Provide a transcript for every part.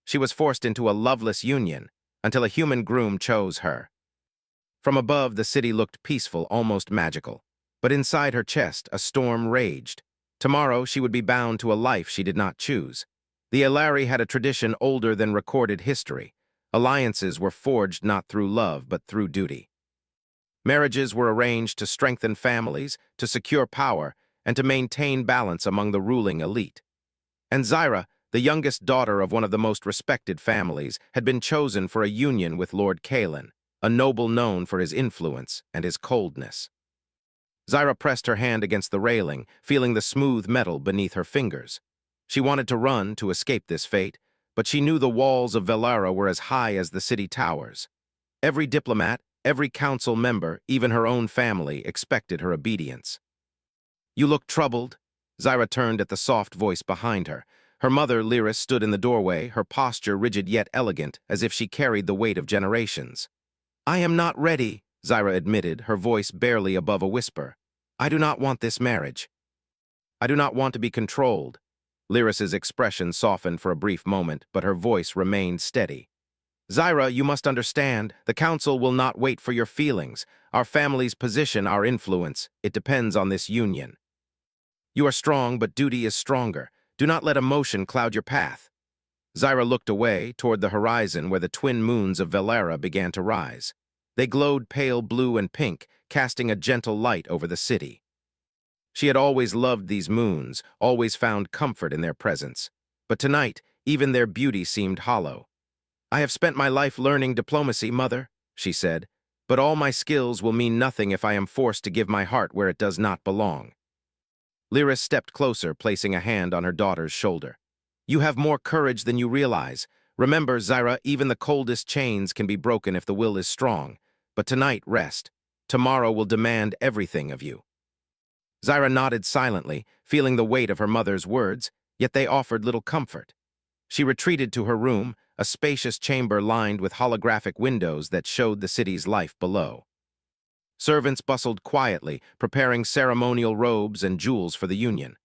She was forced into a loveless union until a human groom chose her. From above, the city looked peaceful, almost magical. But inside her chest, a storm raged. Tomorrow, she would be bound to a life she did not choose. The Elari had a tradition older than recorded history. Alliances were forged not through love, but through duty. Marriages were arranged to strengthen families, to secure power, and to maintain balance among the ruling elite. And Zyra, the youngest daughter of one of the most respected families, had been chosen for a union with Lord Kalen, a noble known for his influence and his coldness. Zyra pressed her hand against the railing, feeling the smooth metal beneath her fingers. She wanted to run to escape this fate, but she knew the walls of Velara were as high as the city towers. Every diplomat, every council member, even her own family, expected her obedience. "You look troubled." Zyra turned at the soft voice behind her. Her mother, Lyris, stood in the doorway, her posture rigid yet elegant, as if she carried the weight of generations. "I am not ready," Zyra admitted, her voice barely above a whisper. "I do not want this marriage. I do not want to be controlled." Lyris's expression softened for a brief moment, but her voice remained steady. "Zyra, you must understand, the council will not wait for your feelings. Our family's position, our influence, it depends on this union. You are strong, but duty is stronger. Do not let emotion cloud your path." Zyra looked away, toward the horizon where the twin moons of Velara began to rise. They glowed pale blue and pink, casting a gentle light over the city. She had always loved these moons, always found comfort in their presence. But tonight, even their beauty seemed hollow. "I have spent my life learning diplomacy, Mother," she said, "but all my skills will mean nothing if I am forced to give my heart where it does not belong." Lyris stepped closer, placing a hand on her daughter's shoulder. "You have more courage than you realize. Remember, Zyra, even the coldest chains can be broken if the will is strong. But tonight, rest. Tomorrow will demand everything of you." Zyra nodded silently, feeling the weight of her mother's words, yet they offered little comfort. She retreated to her room, a spacious chamber lined with holographic windows that showed the city's life below. Servants bustled quietly, preparing ceremonial robes and jewels for the union.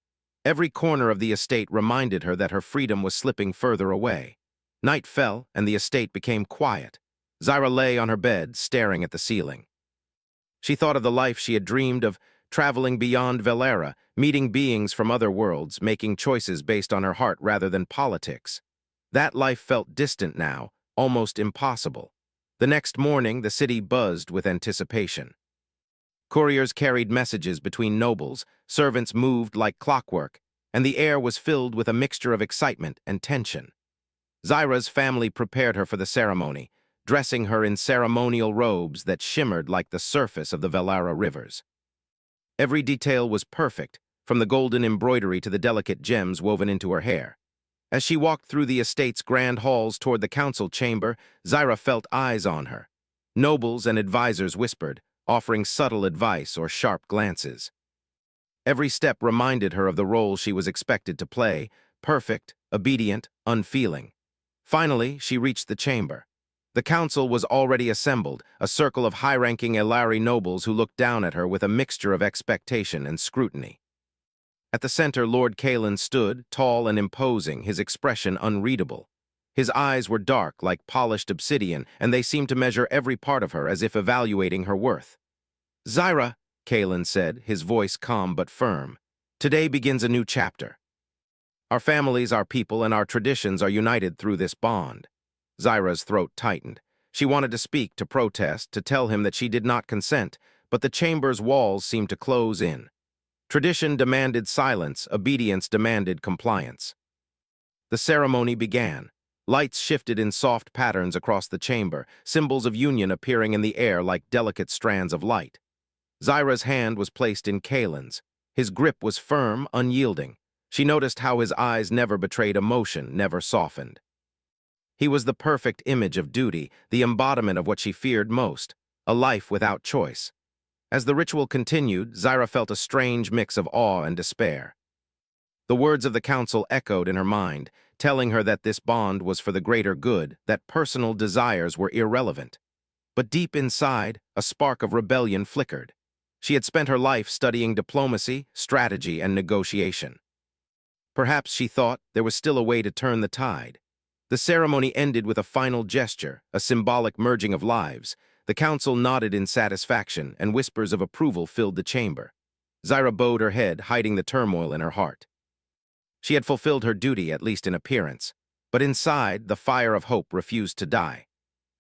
Every corner of the estate reminded her that her freedom was slipping further away. Night fell, and the estate became quiet. Zyra lay on her bed, staring at the ceiling. She thought of the life she had dreamed of, traveling beyond Velara, meeting beings from other worlds, making choices based on her heart rather than politics. That life felt distant now, almost impossible. The next morning, the city buzzed with anticipation. Couriers carried messages between nobles, servants moved like clockwork, and the air was filled with a mixture of excitement and tension. Zyra's family prepared her for the ceremony, dressing her in ceremonial robes that shimmered like the surface of the Velara rivers. Every detail was perfect, from the golden embroidery to the delicate gems woven into her hair. As she walked through the estate's grand halls toward the council chamber, Zyra felt eyes on her. Nobles and advisors whispered, offering subtle advice or sharp glances. Every step reminded her of the role she was expected to play, perfect, obedient, unfeeling. Finally, she reached the chamber. The council was already assembled, a circle of high-ranking Elari nobles who looked down at her with a mixture of expectation and scrutiny. At the center, Lord Kalen stood, tall and imposing, his expression unreadable. His eyes were dark, like polished obsidian, and they seemed to measure every part of her as if evaluating her worth. "Zyra," Kalen said, his voice calm but firm, "today begins a new chapter. Our families, our people, and our traditions are united through this bond." Zyra's throat tightened. She wanted to speak, to protest, to tell him that she did not consent, but the chamber's walls seemed to close in. Tradition demanded silence, obedience demanded compliance. The ceremony began. Lights shifted in soft patterns across the chamber, symbols of union appearing in the air like delicate strands of light. Zyra's hand was placed in Kalen's. His grip was firm, unyielding. She noticed how his eyes never betrayed emotion, never softened. He was the perfect image of duty, the embodiment of what she feared most, a life without choice. As the ritual continued, Zyra felt a strange mix of awe and despair. The words of the council echoed in her mind, telling her that this bond was for the greater good, that personal desires were irrelevant. But deep inside, a spark of rebellion flickered. She had spent her life studying diplomacy, strategy, and negotiation. Perhaps, she thought, there was still a way to turn the tide. The ceremony ended with a final gesture, a symbolic merging of lives. The council nodded in satisfaction, and whispers of approval filled the chamber. Zyra bowed her head, hiding the turmoil in her heart. She had fulfilled her duty, at least in appearance, but inside, the fire of hope refused to die.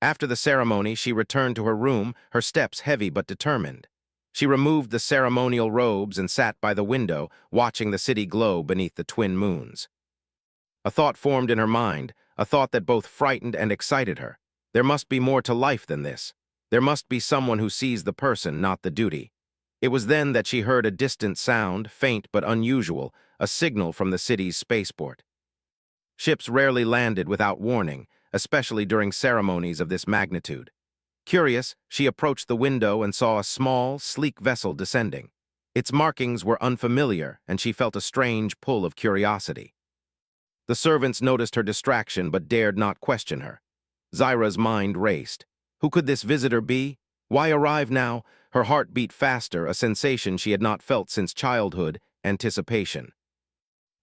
After the ceremony, she returned to her room, her steps heavy but determined. She removed the ceremonial robes and sat by the window, watching the city glow beneath the twin moons. A thought formed in her mind, a thought that both frightened and excited her. There must be more to life than this. There must be someone who sees the person, not the duty. It was then that she heard a distant sound, faint but unusual, a signal from the city's spaceport. Ships rarely landed without warning, especially during ceremonies of this magnitude. Curious, she approached the window and saw a small, sleek vessel descending. Its markings were unfamiliar, and she felt a strange pull of curiosity. The servants noticed her distraction but dared not question her. Zyra's mind raced. Who could this visitor be? Why arrive now? Her heart beat faster, a sensation she had not felt since childhood, anticipation.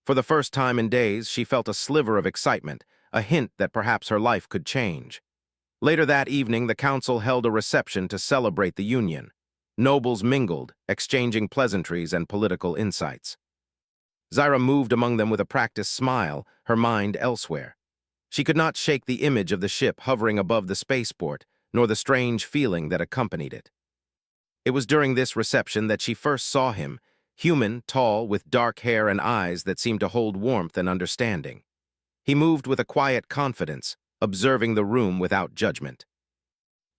For the first time in days, she felt a sliver of excitement, a hint that perhaps her life could change. Later that evening, the council held a reception to celebrate the union. Nobles mingled, exchanging pleasantries and political insights. Zyra moved among them with a practiced smile, her mind elsewhere. She could not shake the image of the ship hovering above the spaceport, nor the strange feeling that accompanied it. It was during this reception that she first saw him, human, tall, with dark hair and eyes that seemed to hold warmth and understanding. He moved with a quiet confidence, observing the room without judgment.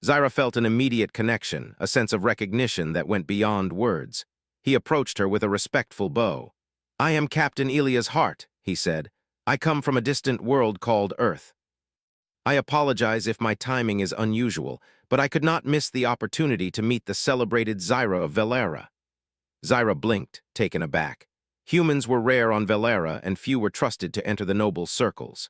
Zyra felt an immediate connection, a sense of recognition that went beyond words. He approached her with a respectful bow. "I am Captain Elia's heart," he said. "I come from a distant world called Earth. I apologize if my timing is unusual, but I could not miss the opportunity to meet the celebrated Zyra of Velera." Zyra blinked, taken aback. Humans were rare on Velera, and few were trusted to enter the noble circles.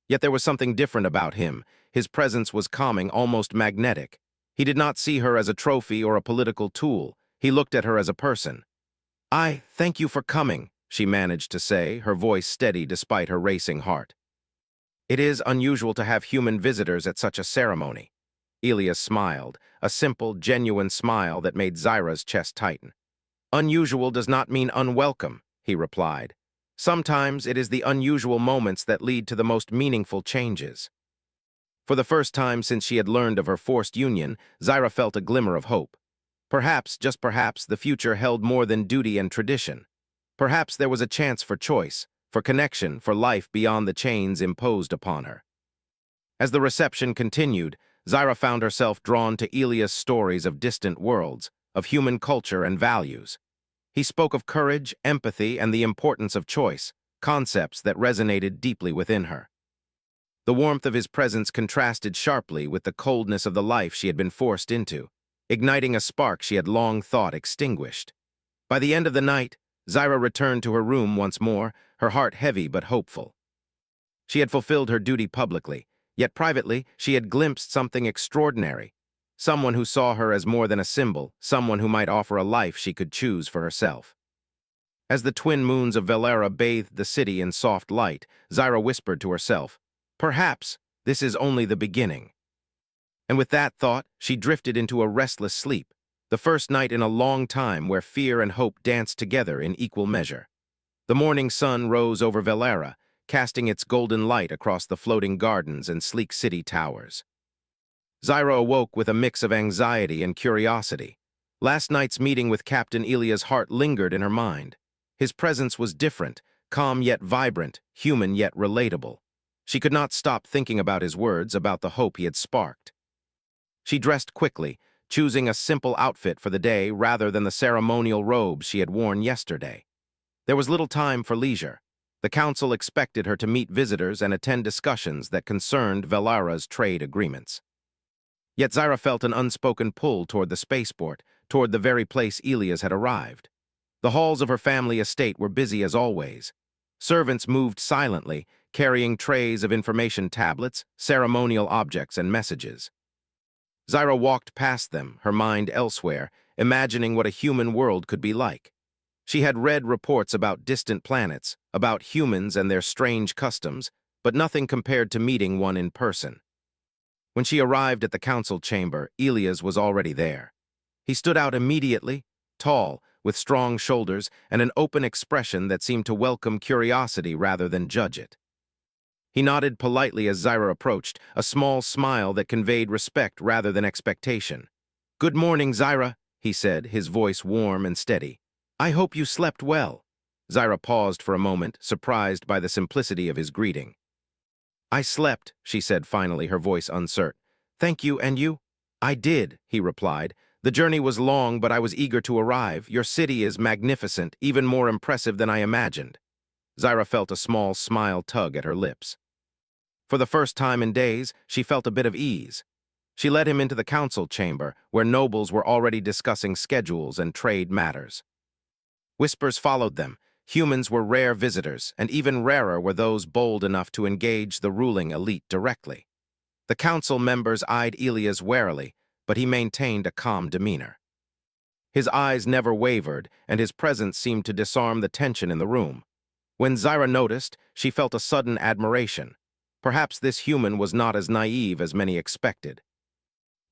Yet there was something different about him. His presence was calming, almost magnetic. He did not see her as a trophy or a political tool. He looked at her as a person. "I thank you for coming," she managed to say, her voice steady despite her racing heart. "It is unusual to have human visitors at such a ceremony." Elias smiled, a simple, genuine smile that made Zyra's chest tighten. "Unusual does not mean unwelcome," he replied. "Sometimes it is the unusual moments that lead to the most meaningful changes." For the first time since she had learned of her forced union, Zyra felt a glimmer of hope. Perhaps, just perhaps, the future held more than duty and tradition. Perhaps there was a chance for choice, for connection, for life beyond the chains imposed upon her. As the reception continued, Zyra found herself drawn to Elias' stories of distant worlds, of human culture and values. He spoke of courage, empathy, and the importance of choice, concepts that resonated deeply within her. The warmth of his presence contrasted sharply with the coldness of the life she had been forced into, igniting a spark she had long thought extinguished. By the end of the night, Zyra returned to her room once more, her heart heavy but hopeful. She had fulfilled her duty publicly, yet privately she had glimpsed something extraordinary, someone who saw her as more than a symbol, someone who might offer a life she could choose for herself. As the twin moons of Velera bathed the city in soft light, Zyra whispered to herself, "Perhaps this is only the beginning." And with that thought, she drifted into a restless sleep, the first night in a long time where fear and hope danced together in equal measure. The morning sun rose over Velera, casting its golden light across the floating gardens and sleek city towers. Zyra awoke with a mix of anxiety and curiosity. Last night's meeting with Captain Elia's heart lingered in her mind. His presence was different, calm yet vibrant, human yet relatable. She could not stop thinking about his words, about the hope he had sparked. She dressed quickly, choosing a simple outfit for the day rather than the ceremonial robes she had worn yesterday. There was little time for leisure. The council expected her to meet visitors and attend discussions that concerned Velera's trade agreements. Yet Zyra felt an unspoken pull toward the spaceport, toward the very place Elias had arrived. The halls of her family estate were busy as always. Servants moved silently, carrying trays of information tablets, ceremonial objects, and messages. Zyra walked past them, her mind elsewhere, imagining what a human world could be like. She had read reports about distant planets, about humans and their strange customs, but nothing compared to meeting one in person. When she arrived at the council chamber, Elias was already there. He stood out immediately, tall, with strong shoulders and an open expression that seemed to welcome curiosity rather than judge it. He nodded politely as Zyra approached, a small smile that conveyed respect rather than expectation. "Good morning, Zyra," he said, his voice warm and steady. "I hope you slept well." Zyra paused for a moment, surprised by the simplicity of his greeting. "I slept," she said finally, her voice uncertain. "Thank you, and you?" "I did," he replied. "The journey was long, but I was eager to arrive. Your city is magnificent, even more impressive than I imagined." Zyra felt a small smile tug at her lips. For the first time in days, she felt a bit of ease. She led him into the council chamber, where nobles were already discussing schedules and trade matters. Whispers followed them. Humans were rare visitors, and even rarer were those bold enough to engage the ruling elite directly. The council members eyed Elias warily, but he maintained a calm demeanor. His eyes never wavered, and his presence seemed to disarm the tension in the room. When Zyra noticed, she felt a sudden admiration. Perhaps this human was not as naive as many expected.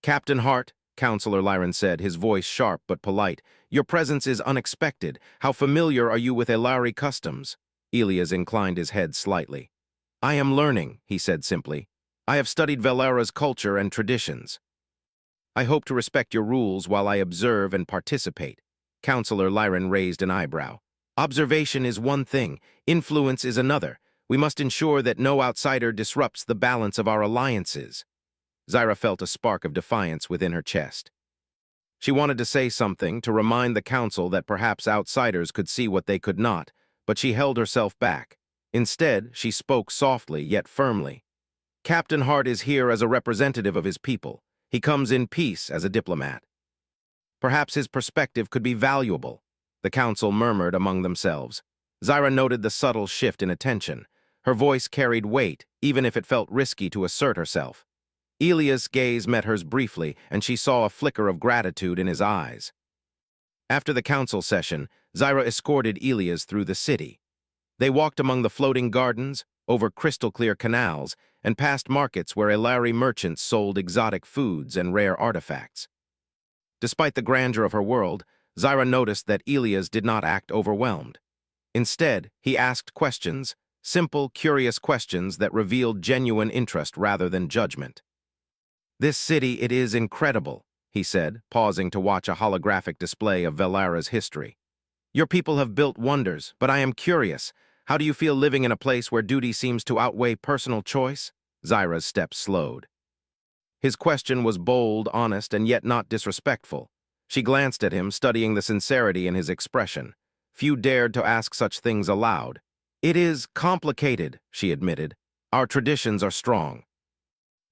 "Captain Hart," Counselor Lyron said, his voice sharp but polite, "your presence is unexpected. How familiar are you with Elari customs?" Elias inclined his head slightly. "I am learning," he said simply. "I have studied Valera's culture and traditions. I hope to respect your rules while I observe and participate." Counselor Lyron raised an eyebrow. "Observation is one thing, influence is another. We must ensure that no outsider disrupts the balance of our alliances." Zyra felt a spark of defiance within her chest. She wanted to say something, to remind the council that perhaps outsiders could see what they could not, but she held herself back. Instead, she spoke softly yet firmly. "Captain Hart is here as a representative of his people. He comes in peace as a diplomat. Perhaps his perspective could be valuable." The council murmured among themselves. Zyra noted the subtle shift in attention. Her voice carried weight, even if it felt risky to assert herself. Elias' gaze met hers briefly, and she saw a flicker of gratitude in his eyes. After the council session, Zyra escorted Elias through the city. They walked among the floating gardens, over crystal-clear canals, and past markets where Elari merchants sold exotic foods and rare artifacts. Despite the grandeur of her world, Zyra noticed that Elias did not act overwhelmed. Instead, he asked questions, simple, curious questions that revealed genuine interest rather than judgment. "This city, it is incredible," he said, pausing to watch a holographic display of Valera's history. "Your people have built wonders, but I am curious. How do you feel living in a place where duty seems to outweigh personal choice?" Zyra's steps slowed. His question was bold, honest, and yet not disrespectful. She glanced at him, studying the sincerity in his expression. Few dared to ask such things aloud. "It is complicated," she admitted. "Our traditions are strong.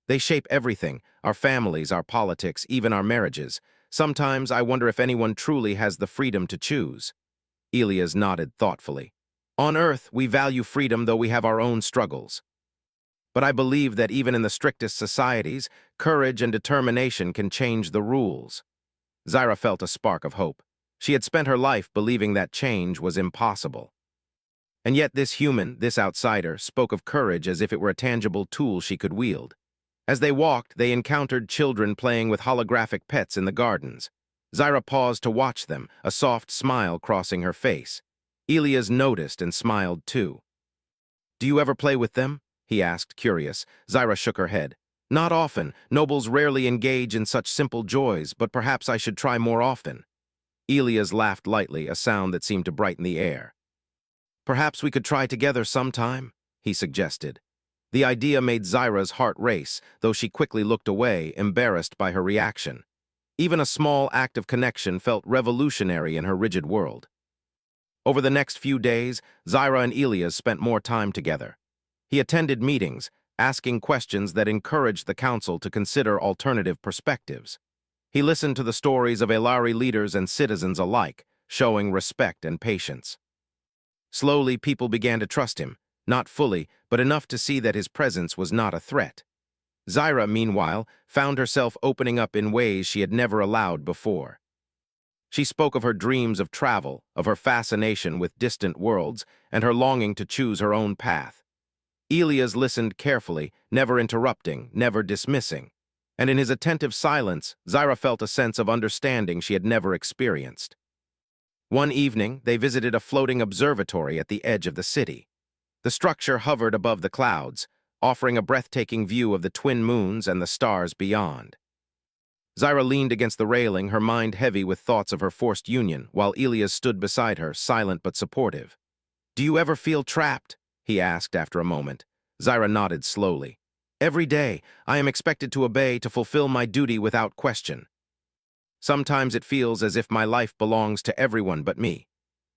They shape everything, our families, our politics, even our marriages. Sometimes I wonder if anyone truly has the freedom to choose." Elias nodded thoughtfully. "On Earth, we value freedom, though we have our own struggles. But I believe that even in the strictest societies, courage and determination can change the rules." Zyra felt a spark of hope. She had spent her life believing that change was impossible. And yet this human, this outsider, spoke of courage as if it were a tangible tool she could wield. As they walked, they encountered children playing with holographic pets in the gardens. Zyra paused to watch them, a soft smile crossing her face. Elias noticed and smiled too. "Do you ever play with them?" he asked, curious. Zyra shook her head. "Not often. Nobles rarely engage in such simple joys, but perhaps I should try more often." Elias laughed lightly, a sound that seemed to brighten the air. "Perhaps we could try together sometime," he suggested. The idea made Zyra's heart race, though she quickly looked away, embarrassed by her reaction. Even a small act of connection felt revolutionary in her rigid world. Over the next few days, Zyra and Elias spent more time together. He attended meetings, asking questions that encouraged the council to consider alternative perspectives. He listened to the stories of Elari leaders and citizens alike, showing respect and patience. Slowly, people began to trust him, not fully, but enough to see that his presence was not a threat. Zyra, meanwhile, found herself opening up in ways she had never allowed before. She spoke of her dreams of travel, of her fascination with distant worlds, and her longing to choose her own path. Elias listened carefully, never interrupting, never dismissing. And in his attentive silence, Zyra felt a sense of understanding she had never experienced. One evening, they visited a floating observatory at the edge of the city. The structure hovered above the clouds, offering a breathtaking view of the twin moons and the stars beyond. Zyra leaned against the railing, her mind heavy with thoughts of her forced union, while Elias stood beside her, silent but supportive. "Do you ever feel trapped?" he asked after a moment. Zyra nodded slowly. "Every day, I am expected to obey, to fulfill my duty without question. Sometimes it feels as if my life belongs to everyone but me."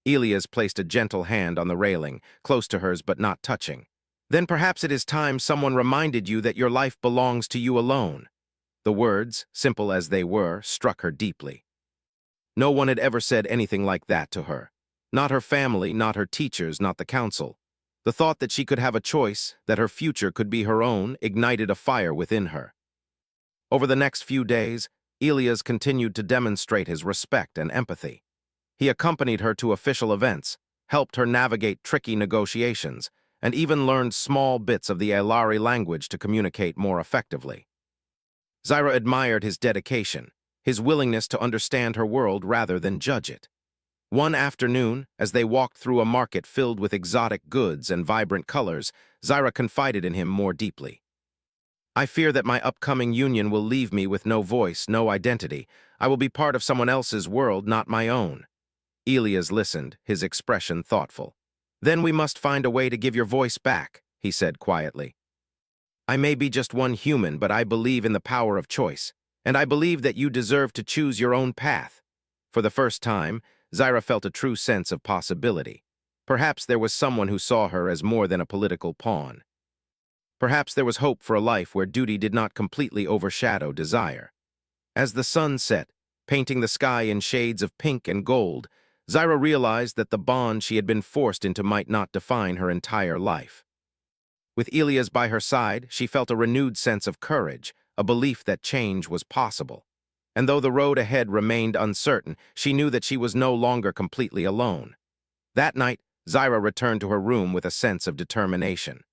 Elias placed a gentle hand on the railing, close to hers but not touching. "Then perhaps it is time someone reminded you that your life belongs to you alone." The words, simple as they were, struck her deeply. No one had ever said anything like that to her. Not her family, not her teachers, not the council. The thought that she could have a choice, that her future could be her own, ignited a fire within her. Over the next few days, Elias continued to demonstrate his respect and empathy. He accompanied her to official events, helped her navigate tricky negotiations, and even learned small bits of the Elari language to communicate more effectively. Zyra admired his dedication, his willingness to understand her world rather than judge it. One afternoon, as they walked through a market filled with exotic goods and vibrant colors, Zyra confided in him more deeply. "I fear that my upcoming union will leave me with no voice, no identity. I will be part of someone else's world, not my own." Elias listened, his expression thoughtful. "Then we must find a way to give your voice back," he said quietly. "I may be just one human, but I believe in the power of choice, and I believe that you deserve to choose your own path." For the first time, Zyra felt a true sense of possibility. Perhaps there was someone who saw her as more than a political pawn. Perhaps there was hope for a life where duty did not completely overshadow desire. As the sun set, painting the sky in shades of pink and gold, Zyra realized that the bond she had been forced into might not define her entire life. With Elias by her side, she felt a renewed sense of courage, a belief that change was possible. And though the road ahead remained uncertain, she knew that she was no longer completely alone. That night, Zyra returned to her room with a sense of determination.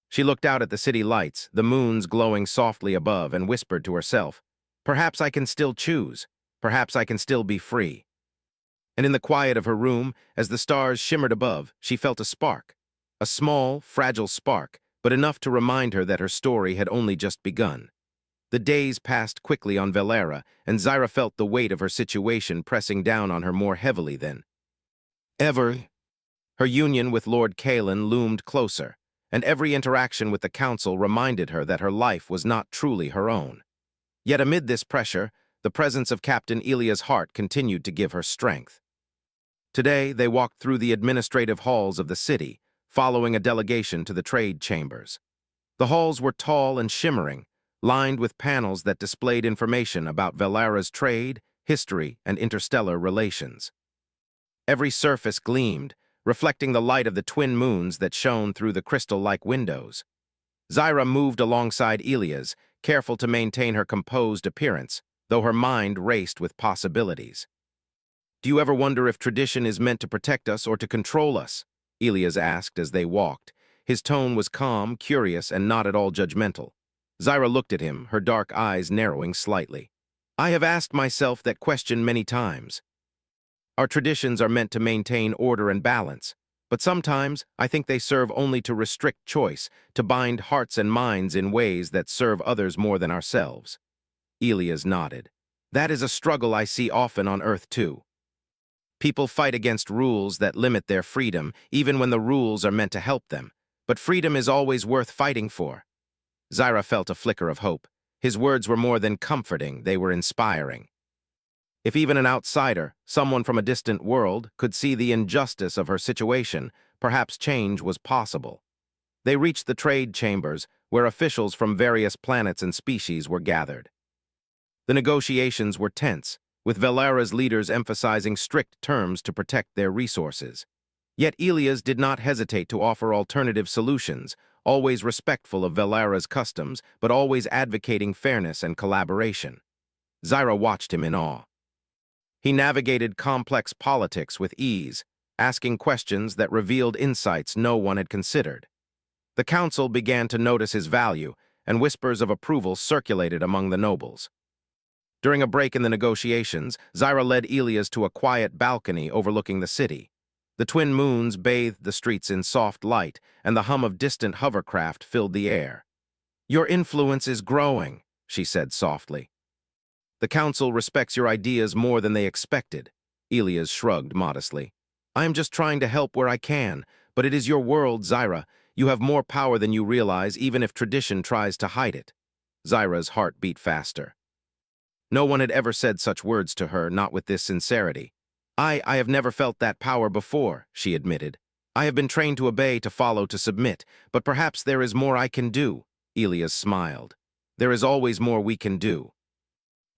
She looked out at the city lights, the moons glowing softly above, and whispered to herself, "Perhaps I can still choose. Perhaps I can still be free." And in the quiet of her room, as the stars shimmered above, she felt a spark. A small, fragile spark, but enough to remind her that her story had only just begun. The days passed quickly on Valera, and Zyra felt the weight of her situation pressing down on her more heavily than ever. Her union with Lord Kalen loomed closer, and every interaction with the council reminded her that her life was not truly her own. Yet amid this pressure, the presence of Captain Elia's heart continued to give her strength. Today, they walked through the administrative halls of the city, following a delegation to the trade chambers. The halls were tall and shimmering, lined with panels that displayed information about Valera's trade, history, and interstellar relations. Every surface gleamed, reflecting the light of the twin moons that shone through the crystal-like windows. Zyra moved alongside Elias, careful to maintain her composed appearance, though her mind raced with possibilities. "Do you ever wonder if tradition is meant to protect us or to control us?" Elias asked as they walked. His tone was calm, curious, and not at all judgmental. Zyra looked at him, her dark eyes narrowing slightly. "I have asked myself that question many times. Our traditions are meant to maintain order and balance, but sometimes I think they serve only to restrict choice, to bind hearts and minds in ways that serve others more than ourselves." Elias nodded. "That is a struggle I see often on Earth too. People fight against rules that limit their freedom, even when the rules are meant to help them. But freedom is always worth fighting for." Zyra felt a flicker of hope. His words were more than comforting, they were inspiring. If even an outsider, someone from a distant world, could see the injustice of her situation, perhaps change was possible. They reached the trade chambers, where officials from various planets and species were gathered. The negotiations were tense, with Valera's leaders emphasizing strict terms to protect their resources. Yet Elias did not hesitate to offer alternative solutions, always respectful of Valera's customs, but always advocating fairness and collaboration. Zyra watched him in awe. He navigated complex politics with ease, asking questions that revealed insights no one had considered. The council began to notice his value, and whispers of approval circulated among the nobles. During a break in the negotiations, Zyra led Elias to a quiet balcony overlooking the city. The twin moons bathed the streets in soft light, and the hum of distant hovercraft filled the air. "Your influence is growing," she said softly. "The council respects your ideas more than they expected." Elias shrugged modestly. "I am just trying to help where I can, but it is your world, Zyra. You have more power than you realize, even if tradition tries to hide it." Zyra's heart beat faster. No one had ever said such words to her, not with this sincerity. I have never felt that power before," she admitted. "I have been trained to obey, to follow, to submit, but perhaps there is more I can do." Elias smiled. "There is always more we can do.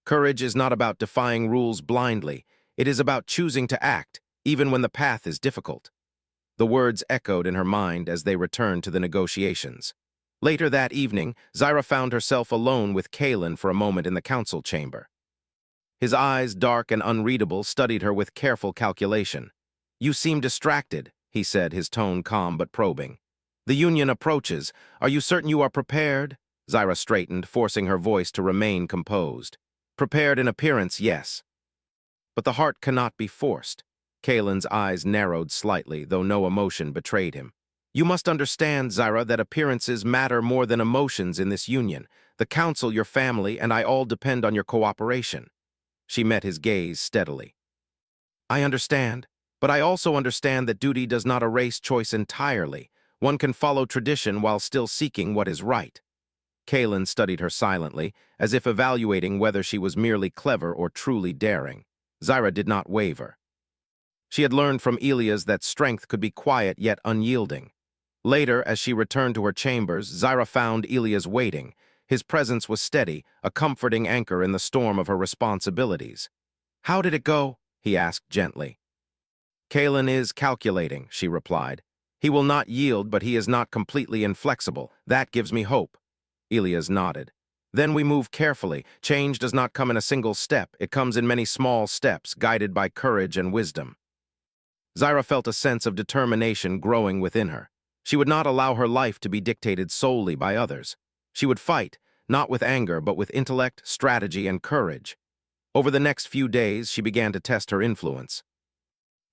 Courage is not about defying rules blindly. It is about choosing to act, even when the path is difficult." The words echoed in her mind as they returned to the negotiations. Later that evening, Zyra found herself alone with Kalen for a moment in the council chamber. His eyes, dark and unreadable, studied her with careful calculation. "You seem distracted," he said, his tone calm but probing. "The union approaches. Are you certain you are prepared?" Zyra straightened, forcing her voice to remain composed. "Prepared in appearance, yes. But the heart cannot be forced." Kalen's eyes narrowed slightly, though no emotion betrayed him. "You must understand, Zyra, that appearances matter more than emotions in this union. The council, your family, and I all depend on your cooperation." She met his gaze steadily. "I understand, but I also understand that duty does not erase choice entirely. One can follow tradition while still seeking what is right." Kalen studied her silently, as if evaluating whether she was merely clever or truly daring. Zyra did not waver. She had learned from Elias that strength could be quiet yet unyielding. Later, as she returned to her chambers, Zyra found Elias waiting. His presence was steady, a comforting anchor in the storm of her responsibilities. "How did it go?" he asked gently. "Kalen is calculating," she replied. "He will not yield, but he is not completely inflexible. That gives me hope." Elias nodded. "Then we move carefully. Change does not come in a single step. It comes in many small steps, guided by courage and wisdom." Zyra felt a sense of determination growing within her. She would not allow her life to be dictated solely by others. She would fight, not with anger, but with intellect, strategy, and courage. Over the next few days, she began to test her influence.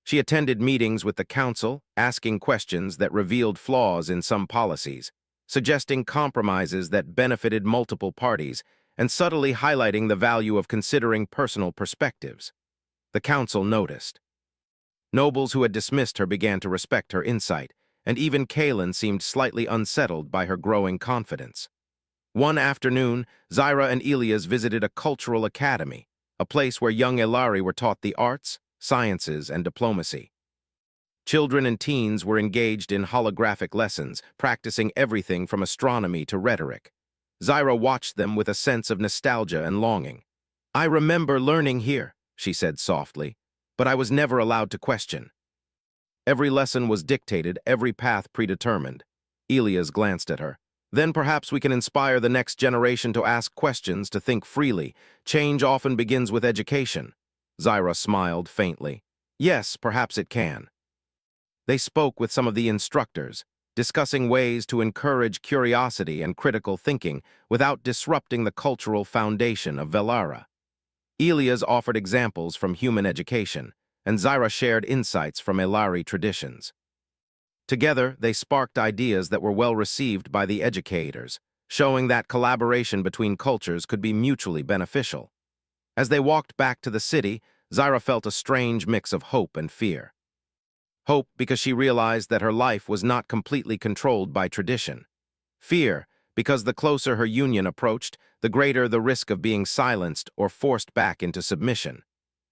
She attended meetings with the council, asking questions that revealed flaws in some policies, suggesting compromises that benefited multiple parties, and subtly highlighting the value of considering personal perspectives. The council noticed. Nobles who had dismissed her began to respect her insight, and even Kalen seemed slightly unsettled by her growing confidence. One afternoon, Zyra and Elias visited a cultural academy, a place where young Elari were taught the arts, sciences, and diplomacy. Children and teens were engaged in holographic lessons, practicing everything from astronomy to rhetoric. Zyra watched them with a sense of nostalgia and longing. "I remember learning here," she said softly, "but I was never allowed to question." Every lesson was dictated, every path predetermined. Elias glanced at her. "Then perhaps we can inspire the next generation to ask questions, to think freely. Change often begins with education." Zyra smiled faintly. "Yes, perhaps it can." They spoke with some of the instructors, discussing ways to encourage curiosity and critical thinking without disrupting the cultural foundation of Velara. Elias offered examples from human education, and Zyra shared insights from Elari traditions. Together, they sparked ideas that were well received by the educators, showing that collaboration between cultures could be mutually beneficial. As they walked back to the city, Zyra felt a strange mix of hope and fear. Hope because she realized that her life was not completely controlled by tradition. Fear because the closer her union approached, the greater the risk of being silenced or forced back into submission.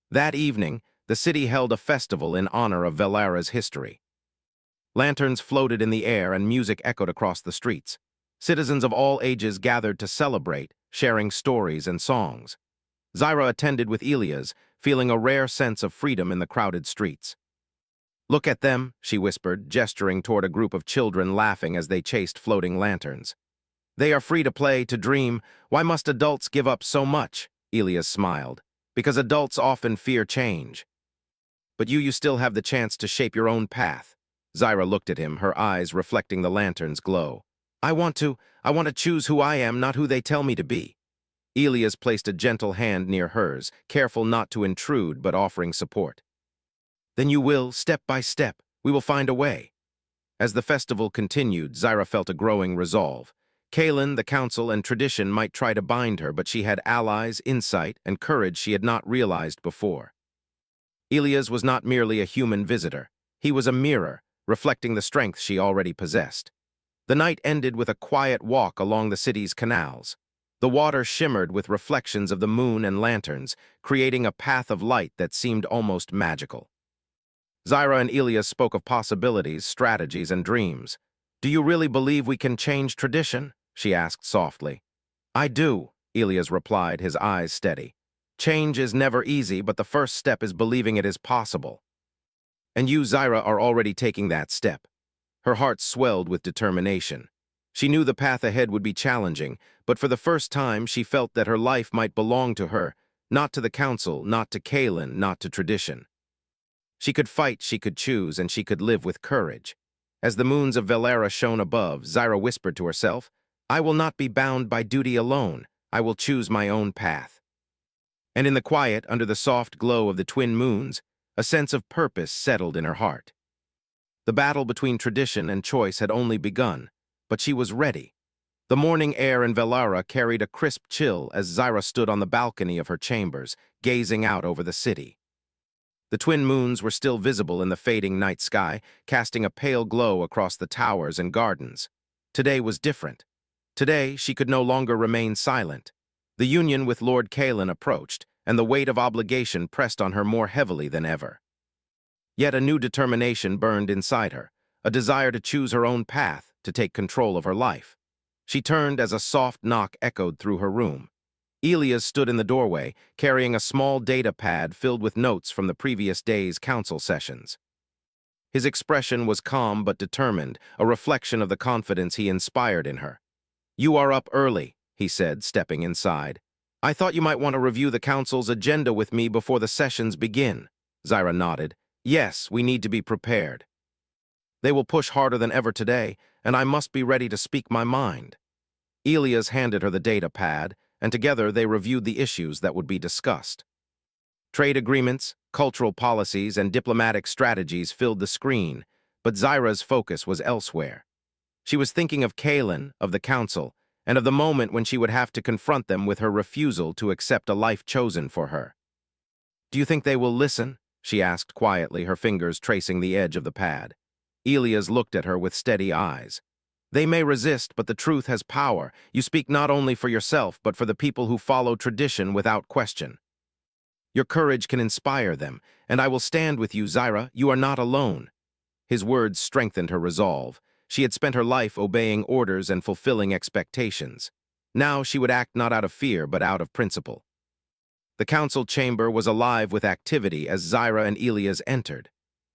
That evening, the city held a festival in honor of Velara's history. Lanterns floated in the air and music echoed across the streets. Citizens of all ages gathered to celebrate, sharing stories and songs. Zyra attended with Elias, feeling a rare sense of freedom in the crowded streets. "Look at them," she whispered, gesturing toward a group of children laughing as they chased floating lanterns. "They are free to play, to dream. Why must adults give up so much?" Elias smiled. "Because adults often fear change. But you still have the chance to shape your own path." Zyra looked at him, her eyes reflecting the lantern's glow. I want to choose who I am, not who they tell me to be. Elias placed a gentle hand near hers, careful not to intrude but offering support. Then you will, step by step. We will find a way. As the festival continued, Zyra felt a growing resolve. Kaelin, the council, and tradition might try to bind her, but she had allies, insight, and courage she had not realized before. Elias was not merely a human visitor. He was a mirror, reflecting the strength she already possessed. The night ended with a quiet walk along the city's canals. The water shimmered with reflections of the moon and lanterns, creating a path of light that seemed almost magical. Zyra and Elias spoke of possibilities, strategies, and dreams. "Do you really believe we can change tradition?" she asked softly. "I do," Elias replied, his eyes steady. "Change is never easy, but the first step is believing it is possible. And you, Zyra, are already taking that step." Her heart swelled with determination. She knew the path ahead would be challenging, but for the first time she felt that her life might belong to her, not to the council, not to Kaelin, not to tradition. She could fight, she could choose, and she could live with courage. As the moons of Velera shone above, Zyra whispered to herself, "I will not be bound by duty alone. I will choose my own path." And in the quiet, under the soft glow of the twin moons, a sense of purpose settled in her heart. The battle between tradition and choice had only begun, but she was ready. The morning air in Velera carried a crisp chill as Zyra stood on the balcony of her chambers, gazing out over the city. The twin moons were still visible in the fading night sky, casting a pale glow across the towers and gardens. Today was different. Today, she could no longer remain silent. The union with Lord Kaelin approached, and the weight of obligation pressed on her more heavily than ever. Yet a new determination burned inside her, a desire to choose her own path, to take control of her life. She turned as a soft knock echoed through her room. Elias stood in the doorway, carrying a small data pad filled with notes from the previous day's council sessions. His expression was calm but determined, a reflection of the confidence he inspired in her. "You are up early," he said, stepping inside. "I thought you might want to review the council's agenda with me before the sessions begin." Zyra nodded. "Yes, we need to be prepared. They will push harder than ever today, and I must be ready to speak my mind." Elias handed her the data pad, and together they reviewed the issues that would be discussed. Trade agreements, cultural policies, and diplomatic strategies filled the screen, but Zyra's focus was elsewhere. She was thinking of Kaelin, of the council, and of the moment when she would have to confront them with her refusal to accept a life chosen for her. "Do you think they will listen?" she asked quietly, her fingers tracing the edge of the pad. Elias looked at her with steady eyes. "They may resist, but the truth has power. You speak not only for yourself, but for the people who follow tradition without question. Your courage can inspire them, and I will stand with you, Zyra. You are not alone." His words strengthened her resolve. She had spent her life obeying orders and fulfilling expectations. Now she would act not out of fear, but out of principle. The council chamber was alive with activity as Zyra and Elias entered.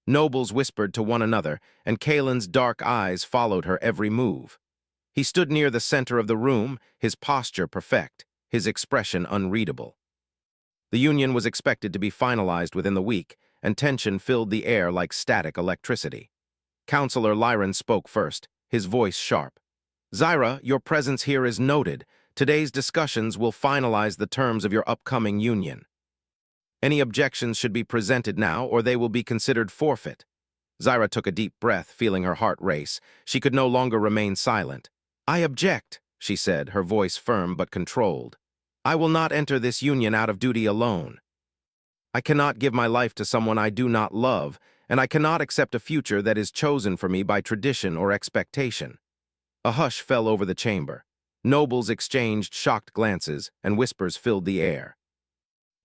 Nobles whispered to one another, and Kaelin's dark eyes followed her every move. He stood near the center of the room, his posture perfect, his expression unreadable. The union was expected to be finalized within the week, and tension filled the air like static electricity. Councillor Lyron spoke first, his voice sharp. "Zyra, your presence here is noted. Today's discussions will finalize the terms of your upcoming union. Any objections should be presented now, or they will be considered forfeit." Zyra took a deep breath, feeling her heart race. She could no longer remain silent. "I object," she said, her voice firm but controlled. "I will not enter this union out of duty alone. I cannot give my life to someone I do not love, and I cannot accept a future that is chosen for me by tradition or expectation." A hush fell over the chamber. Nobles exchanged shocked glances, and whispers filled the air.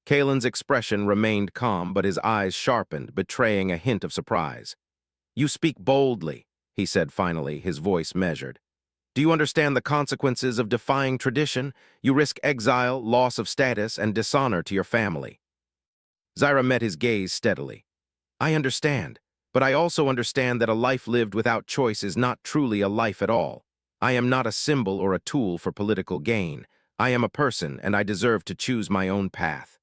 Kaelin's expression remained calm, but his eyes sharpened, betraying a hint of surprise. "You speak boldly," he said finally, his voice measured. "Do you understand the consequences of defying tradition? You risk exile, loss of status, and dishonor to your family." Zyra met his gaze steadily. "I understand, but I also understand that a life lived without choice is not truly a life at all. I am not a symbol or a tool for political gain. I am a person, and I deserve to choose my own path."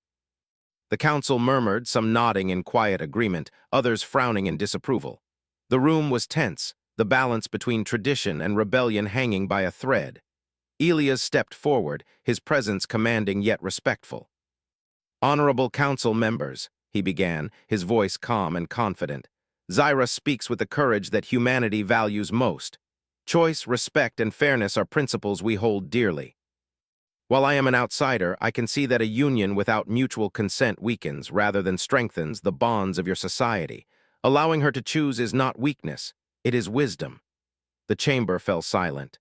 The council murmured, some nodding in quiet agreement, others frowning in disapproval. The room was tense, the balance between tradition and rebellion hanging by a thread. Elias stepped forward, his presence commanding yet respectful. "Honorable council members," he began, his voice calm and confident. "Zyra speaks with the courage that humanity values most. Choice, respect, and fairness are principles we hold dearly. While I am an outsider, I can see that a union without mutual consent weakens rather than strengthens the bonds of your society. Allowing her to choose is not weakness, it is wisdom." The chamber fell silent.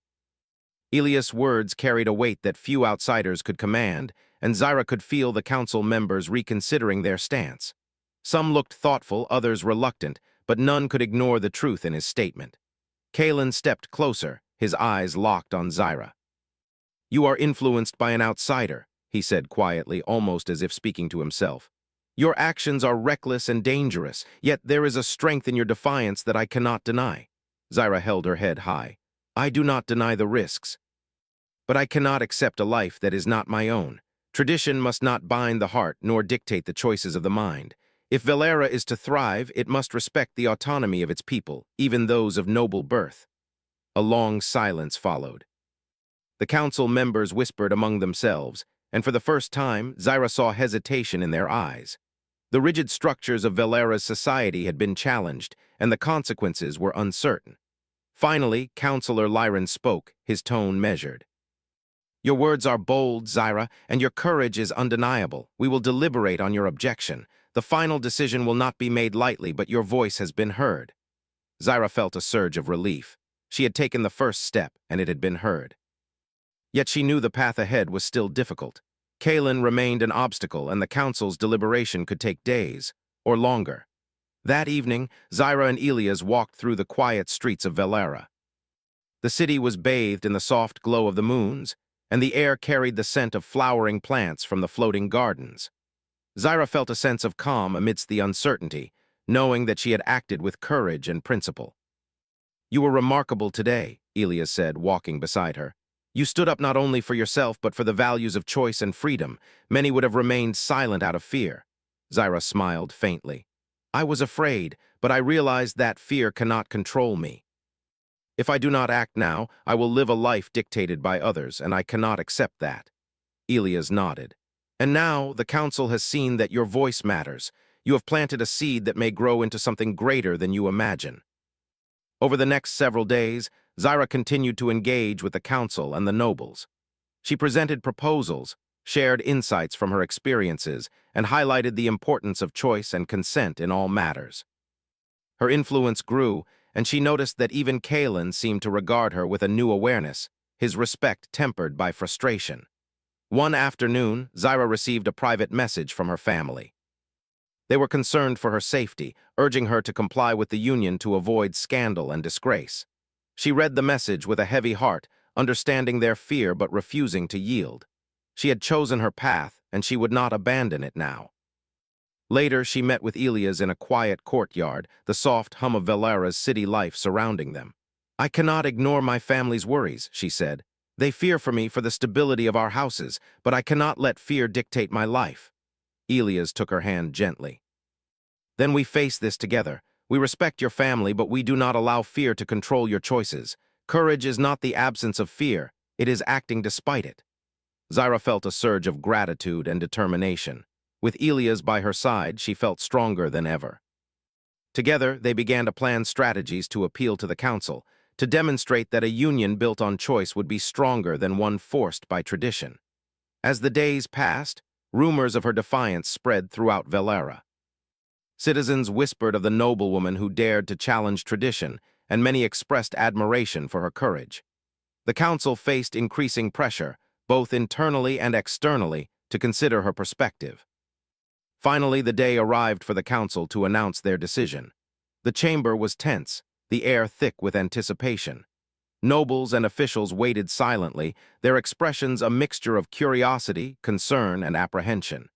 Elias' words carried a weight that few outsiders could command, and Zyra could feel the council members reconsidering their stance. Some looked thoughtful, others reluctant, but none could ignore the truth in his statement. Kalen stepped closer, his eyes locked on Zyra. "You are influenced by an outsider," he said quietly, almost as if speaking to himself. "Your actions are reckless and dangerous, yet there is a strength in your defiance that I cannot deny." Zyra held her head high. "I do not deny the risks, but I cannot accept a life that is not my own. Tradition must not bind the heart nor dictate the choices of the mind. If Valera is to thrive, it must respect the autonomy of its people, even those of noble birth." A long silence followed. The council members whispered among themselves, and for the first time, Zyra saw hesitation in their eyes. The rigid structures of Valera's society had been challenged, and the consequences were uncertain. Finally, Councillor Lyron spoke, his tone measured. "Your words are bold, Zyra, and your courage is undeniable. We will deliberate on your objection. The final decision will not be made lightly, but your voice has been heard." Zyra felt a surge of relief. She had taken the first step, and it had been heard. Yet she knew the path ahead was still difficult. Kalen remained an obstacle, and the council's deliberation could take days, or longer. That evening, Zyra and Elias walked through the quiet streets of Valera. The city was bathed in the soft glow of the moons, and the air carried the scent of flowering plants from the floating gardens. Zyra felt a sense of calm amidst the uncertainty, knowing that she had acted with courage and principle. "You were remarkable today," Elias said, walking beside her. "You stood up not only for yourself but for the values of choice and freedom. Many would have remained silent out of fear." Zyra smiled faintly. "I was afraid, but I realized that fear cannot control me. If I do not act now, I will live a life dictated by others, and I cannot accept that." Elias nodded. "And now the council has seen that your voice matters. You have planted a seed that may grow into something greater than you imagine." Over the next several days, Zyra continued to engage with the council and the nobles. She presented proposals, shared insights from her experiences, and highlighted the importance of choice and consent in all matters. Her influence grew, and she noticed that even Kalen seemed to regard her with a new awareness, his respect tempered by frustration. One afternoon, Zyra received a private message from her family. They were concerned for her safety, urging her to comply with the union to avoid scandal and disgrace. She read the message with a heavy heart, understanding their fear but refusing to yield. She had chosen her path, and she would not abandon it now. Later, she met with Elias in a quiet courtyard, the soft hum of Valera's city life surrounding them. "I cannot ignore my family's worries," she said. "They fear for me for the stability of our houses, but I cannot let fear dictate my life." Elias took her hand gently. "Then we face this together. We respect your family, but we do not allow fear to control your choices. Courage is not the absence of fear, it is acting despite it." Zyra felt a surge of gratitude and determination. With Elias by her side, she felt stronger than ever. Together, they began to plan strategies to appeal to the council, to demonstrate that a union built on choice would be stronger than one forced by tradition. As the days passed, rumors of her defiance spread throughout Valera. Citizens whispered of the noblewoman who dared to challenge tradition, and many expressed admiration for her courage. The council faced increasing pressure, both internally and externally, to consider her perspective. Finally, the day arrived for the council to announce their decision. The chamber was tense, the air thick with anticipation. Nobles and officials waited silently, their expressions a mixture of curiosity, concern, and apprehension.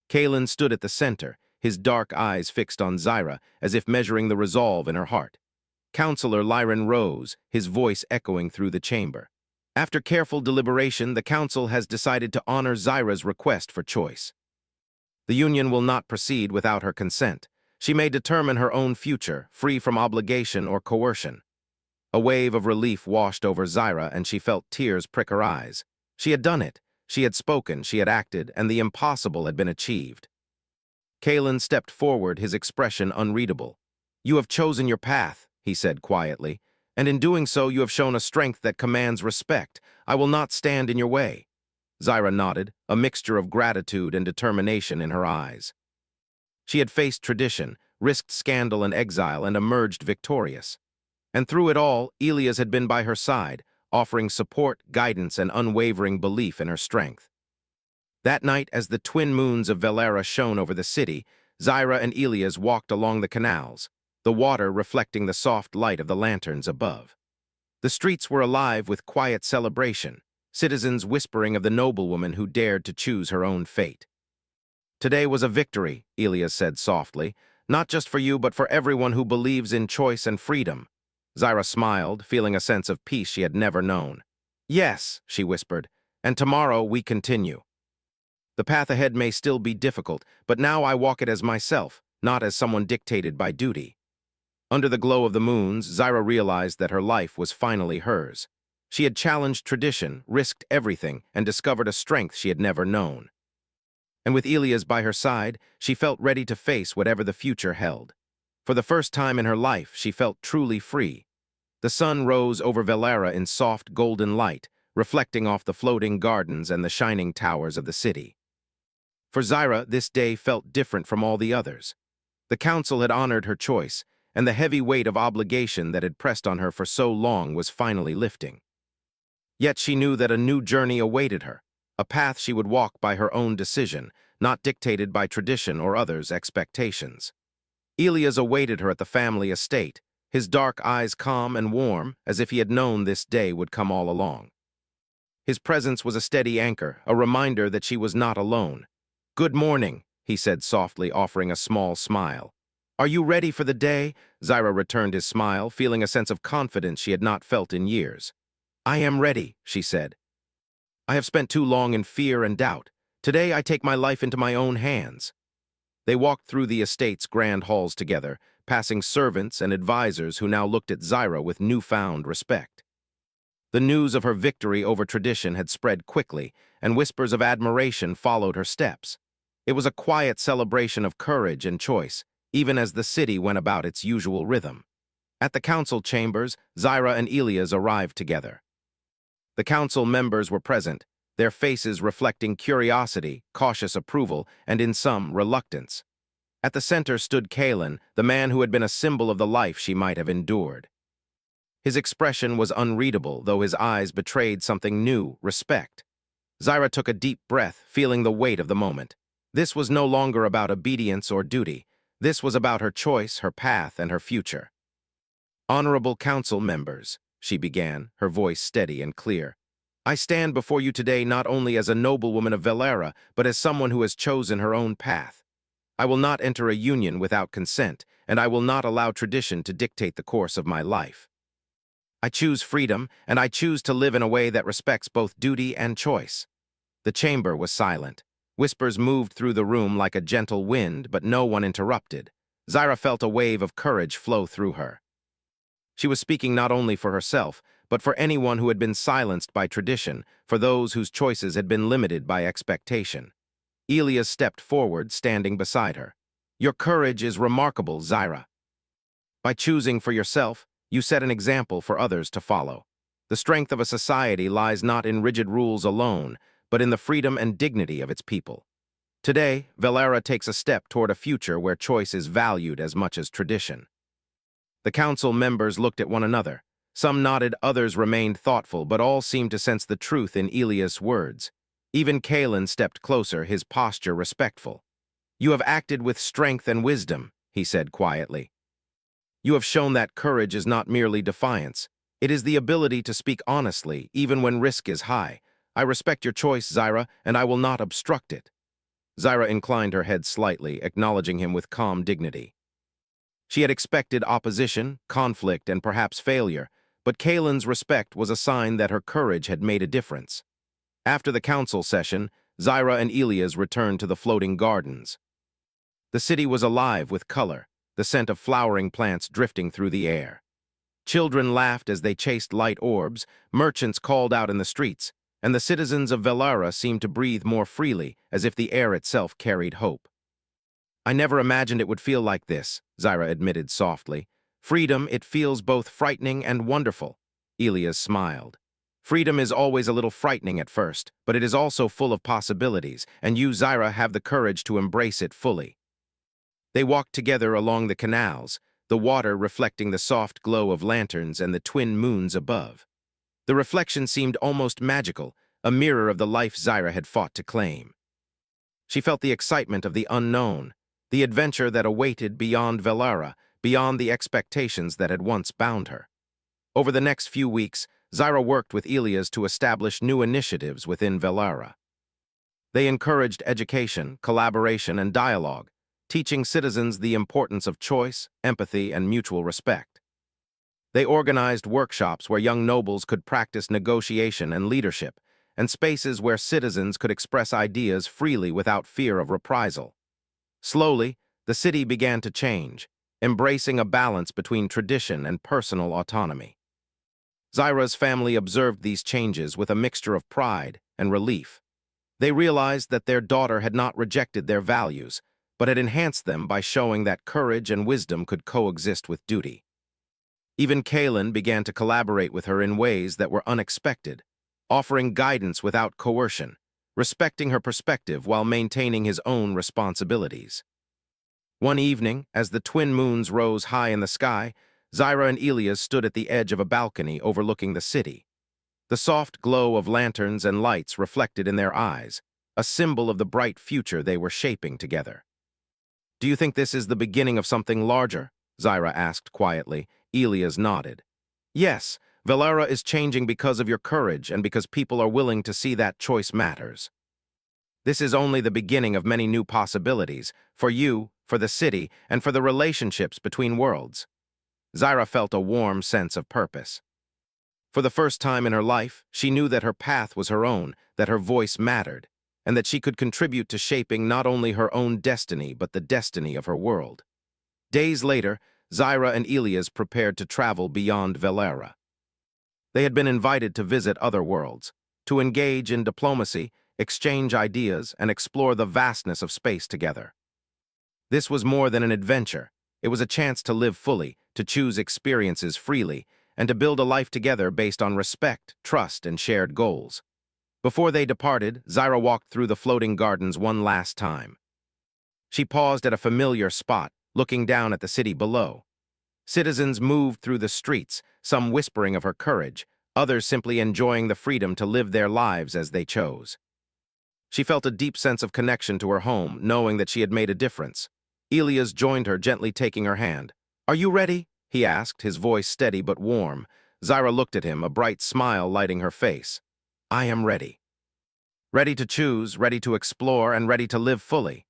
Kalen stood at the center, his dark eyes fixed on Zyra, as if measuring the resolve in her heart. Councillor Lyron rose, his voice echoing through the chamber. "After careful deliberation, the council has decided to honor Zyra's request for choice. The union will not proceed without her consent. She may determine her own future, free from obligation or coercion. A wave of relief washed over Zyra, and she felt tears prick her eyes. She had done it. She had spoken, she had acted, and the impossible had been achieved. Kalen stepped forward, his expression unreadable. "You have chosen your path," he said quietly, "and in doing so you have shown a strength that commands respect. I will not stand in your way." Zyra nodded, a mixture of gratitude and determination in her eyes. She had faced tradition, risked scandal and exile, and emerged victorious. And through it all, Elias had been by her side, offering support, guidance, and unwavering belief in her strength. That night, as the twin moons of Velera shone over the city, Zyra and Elias walked along the canals, the water reflecting the soft light of the lanterns above. The streets were alive with quiet celebration, citizens whispering of the noblewoman who dared to choose her own fate. "Today was a victory," Elias said softly, "not just for you but for everyone who believes in choice and freedom." Zyra smiled, feeling a sense of peace she had never known. "Yes," she whispered, "and tomorrow we continue. The path ahead may still be difficult, but now I walk it as myself, not as someone dictated by duty." Under the glow of the moons, Zyra realized that her life was finally hers. She had challenged tradition, risked everything, and discovered a strength she had never known. And with Elias by her side, she felt ready to face whatever the future held. For the first time in her life, she felt truly free. The sun rose over Velera in soft golden light, reflecting off the floating gardens and the shining towers of the city. For Zyra, this day felt different from all the others. The council had honored her choice, and the heavy weight of obligation that had pressed on her for so long was finally lifting. Yet she knew that a new journey awaited her, a path she would walk by her own decision, not dictated by tradition or others' expectations. Elias awaited her at the family estate, his dark eyes calm and warm, as if he had known this day would come all along. His presence was a steady anchor, a reminder that she was not alone. "Good morning," he said softly, offering a small smile. "Are you ready for the day?" Zyra returned his smile, feeling a sense of confidence she had not felt in years. "I am ready," she said. "I have spent too long in fear and doubt. Today I take my life into my own hands." They walked through the estate's grand halls together, passing servants and advisors who now looked at Zyra with newfound respect. The news of her victory over tradition had spread quickly, and whispers of admiration followed her steps. It was a quiet celebration of courage and choice, even as the city went about its usual rhythm. At the council chambers, Zyra and Elias arrived together. The council members were present, their faces reflecting curiosity, cautious approval, and in some, reluctance. At the center stood Kalen, the man who had been a symbol of the life she might have endured. His expression was unreadable, though his eyes betrayed something new, respect. Zyra took a deep breath, feeling the weight of the moment. This was no longer about obedience or duty. This was about her choice, her path, and her future. "Honorable council members," she began, her voice steady and clear, "I stand before you today not only as a noblewoman of Velera, but as someone who has chosen her own path. I will not enter a union without consent, and I will not allow tradition to dictate the course of my life. I choose freedom, and I choose to live in a way that respects both duty and choice." The chamber was silent. Whispers moved through the room like a gentle wind, but no one interrupted. Zyra felt a wave of courage flow through her. She was speaking not only for herself, but for anyone who had been silenced by tradition, for those whose choices had been limited by expectation. Elias stepped forward, standing beside her. "Your courage is remarkable, Zyra. By choosing for yourself, you set an example for others to follow. The strength of a society lies not in rigid rules alone, but in the freedom and dignity of its people. Today, Velera takes a step toward a future where choice is valued as much as tradition." The council members looked at one another. Some nodded, others remained thoughtful, but all seemed to sense the truth in Elias' words. Even Kalen stepped closer, his posture respectful. "You have acted with strength and wisdom," he said quietly. "You have shown that courage is not merely defiance. It is the ability to speak honestly, even when risk is high. I respect your choice, Zyra, and I will not obstruct it." Zyra inclined her head slightly, acknowledging him with calm dignity. She had expected opposition, conflict, and perhaps failure, but Kalen's respect was a sign that her courage had made a difference. After the council session, Zyra and Elias returned to the floating gardens. The city was alive with color, the scent of flowering plants drifting through the air. Children laughed as they chased light orbs, merchants called out in the streets, and the citizens of Velara seemed to breathe more freely, as if the air itself carried hope. "I never imagined it would feel like this," Zyra admitted softly. "Freedom, it feels both frightening and wonderful." Elias smiled. "Freedom is always a little frightening at first, but it is also full of possibilities, and you, Zyra, have the courage to embrace it fully." They walked together along the canals, the water reflecting the soft glow of lanterns and the twin moons above. The reflection seemed almost magical, a mirror of the life Zyra had fought to claim. She felt the excitement of the unknown, the adventure that awaited beyond Velara, beyond the expectations that had once bound her. Over the next few weeks, Zyra worked with Elias to establish new initiatives within Velara. They encouraged education, collaboration, and dialogue, teaching citizens the importance of choice, empathy, and mutual respect. They organized workshops where young nobles could practice negotiation and leadership, and spaces where citizens could express ideas freely without fear of reprisal. Slowly, the city began to change, embracing a balance between tradition and personal autonomy. Zyra's family observed these changes with a mixture of pride and relief. They realized that their daughter had not rejected their values, but had enhanced them by showing that courage and wisdom could coexist with duty. Even Kalen began to collaborate with her in ways that were unexpected, offering guidance without coercion, respecting her perspective while maintaining his own responsibilities. One evening, as the twin moons rose high in the sky, Zyra and Elias stood at the edge of a balcony overlooking the city. The soft glow of lanterns and lights reflected in their eyes, a symbol of the bright future they were shaping together. "Do you think this is the beginning of something larger?" Zyra asked quietly. Elias nodded. "Yes, Velara is changing because of your courage and because people are willing to see that choice matters. This is only the beginning of many new possibilities, for you, for the city, and for the relationships between worlds." Zyra felt a warm sense of purpose. For the first time in her life, she knew that her path was her own, that her voice mattered, and that she could contribute to shaping not only her own destiny but the destiny of her world. Days later, Zyra and Elias prepared to travel beyond Velara. They had been invited to visit other worlds, to engage in diplomacy, exchange ideas, and explore the vastness of space together. This was more than an adventure. It was a chance to live fully, to choose experiences freely, and to build a life together based on respect, trust, and shared goals. Before they departed, Zyra walked through the floating gardens one last time. She paused at a familiar spot, looking down at the city below. Citizens moved through the streets, some whispering of her courage, others simply enjoying the freedom to live their lives as they chose. She felt a deep sense of connection to her home, knowing that she had made a difference. Elias joined her, gently taking her hand. "Are you ready?" he asked, his voice steady but warm. Zyra looked at him, a bright smile lighting her face. "I am ready." Ready to choose, ready to explore, and ready to live fully.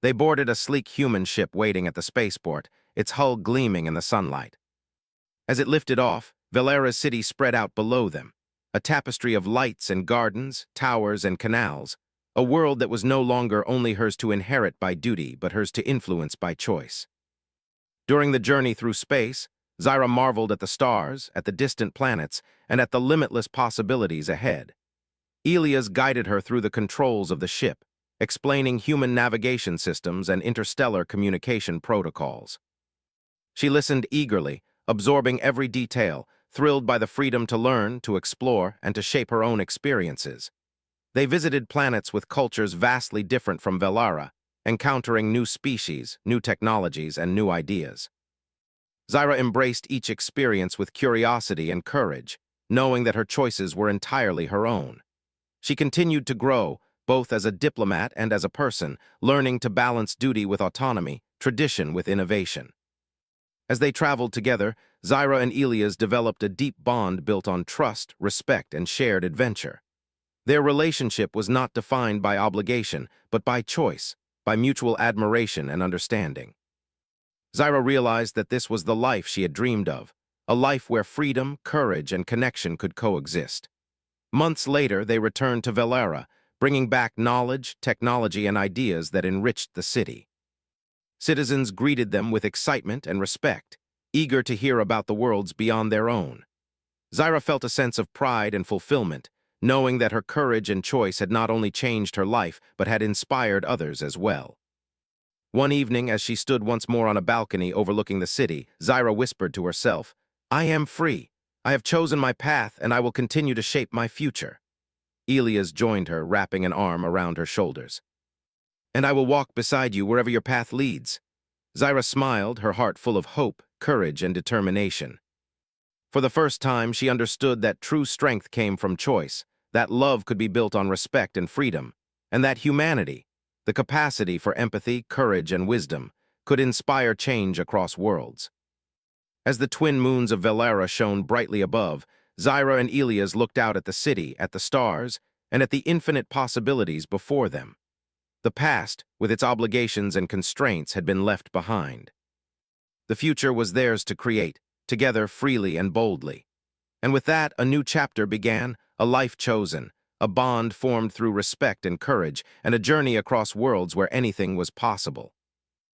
They boarded a sleek human ship waiting at the spaceport, its hull gleaming in the sunlight. As it lifted off, Velara's city spread out below them, a tapestry of lights and gardens, towers and canals, a world that was no longer only hers to inherit by duty, but hers to influence by choice. During the journey through space, Zyra marveled at the stars, at the distant planets, and at the limitless possibilities ahead. Elias guided her through the controls of the ship, explaining human navigation systems and interstellar communication protocols. She listened eagerly, absorbing every detail, thrilled by the freedom to learn, to explore, and to shape her own experiences. They visited planets with cultures vastly different from Velara, encountering new species, new technologies, and new ideas. Zyra embraced each experience with curiosity and courage, knowing that her choices were entirely her own. She continued to grow, both as a diplomat and as a person, learning to balance duty with autonomy, tradition with innovation. As they traveled together, Zyra and Elias developed a deep bond built on trust, respect, and shared adventure. Their relationship was not defined by obligation, but by choice, by mutual admiration and understanding. Zyra realized that this was the life she had dreamed of, a life where freedom, courage, and connection could coexist. Months later, they returned to Velara, bringing back knowledge, technology, and ideas that enriched the city. Citizens greeted them with excitement and respect, eager to hear about the worlds beyond their own. Zyra felt a sense of pride and fulfillment, knowing that her courage and choice had not only changed her life, but had inspired others as well. One evening, as she stood once more on a balcony overlooking the city, Zyra whispered to herself, "I am free. I have chosen my path, and I will continue to shape my future." Elias joined her, wrapping an arm around her shoulders. "And I will walk beside you wherever your path leads." Zyra smiled, her heart full of hope, courage, and determination. For the first time, she understood that true strength came from choice, that love could be built on respect and freedom, and that humanity, the capacity for empathy, courage, and wisdom, could inspire change across worlds. As the twin moons of Valera shone brightly above, Zyra and Elias looked out at the city, at the stars, and at the infinite possibilities before them. The past, with its obligations and constraints, had been left behind. The future was theirs to create, together freely and boldly. And with that, a new chapter began, a life chosen, a bond formed through respect and courage, and a journey across worlds where anything was possible.